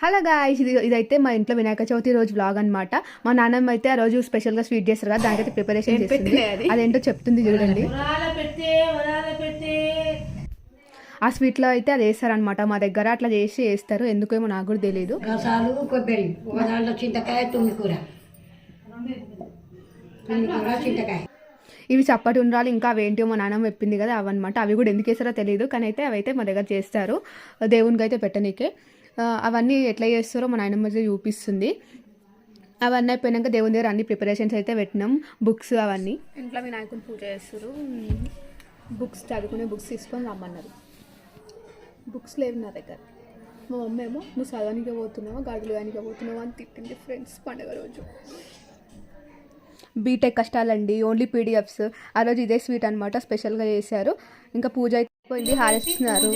Hello guys, ఇదైతే మా ఇంట్లో వినాయక చవితి రోజు వ్లాగ్ అనమాట. మా నాన్నమ్మ అయితే ఆ రోజు స్పెషల్గా స్వీట్ చేస్తారు కదా, దానికైతే ప్రిపరేషన్ చేస్తుంది. అదేంటో చెప్తుంది చూడండి. ఆ స్వీట్లో అయితే అది వేస్తారనమాట. మా దగ్గర అట్లా చేసి వేస్తారు, ఎందుకేమో నాకు కూడా తెలియదు. ఇవి చప్పటి ఉండాలి, ఇంకా అవేంటో మా నాన్నమ్మ చెప్పింది కదా అవన్నమాట. అవి కూడా ఎందుకు వేస్తారో తెలియదు, కానీ అయితే అవైతే మా దగ్గర చేస్తారు దేవునికి అయితే పెట్టనీకే. అవన్నీ ఎట్లా చేస్తారో మా నాయనమ్మ చూపిస్తుంది. అవన్నీ అయిపోయినాక దేవుని దగ్గర అన్ని ప్రిపరేషన్స్ అయితే పెట్టినాం, బుక్స్ అవన్నీ. ఇంట్లో వినాయకుని పూజ చేస్తారు. బుక్స్ చదువుకునే బుక్స్ తీసుకొని రమ్మన్నారు. బుక్స్ లేవు నా దగ్గర. మా మమ్మీ ఏమో నువ్వు చదవడానికి పోతున్నావా, గాజులు వేయడానికి పోతున్నావా అని తిట్టింది ఫ్రెండ్స్ పండుగ రోజు. బీటెక్ కష్టాలండి, ఓన్లీ పీడిఎఫ్స్. ఆ రోజు ఇదే స్వీట్ అనమాట స్పెషల్గా చేశారు. ఇంకా పూజ అయిపోయింది, హారతిస్తున్నారు.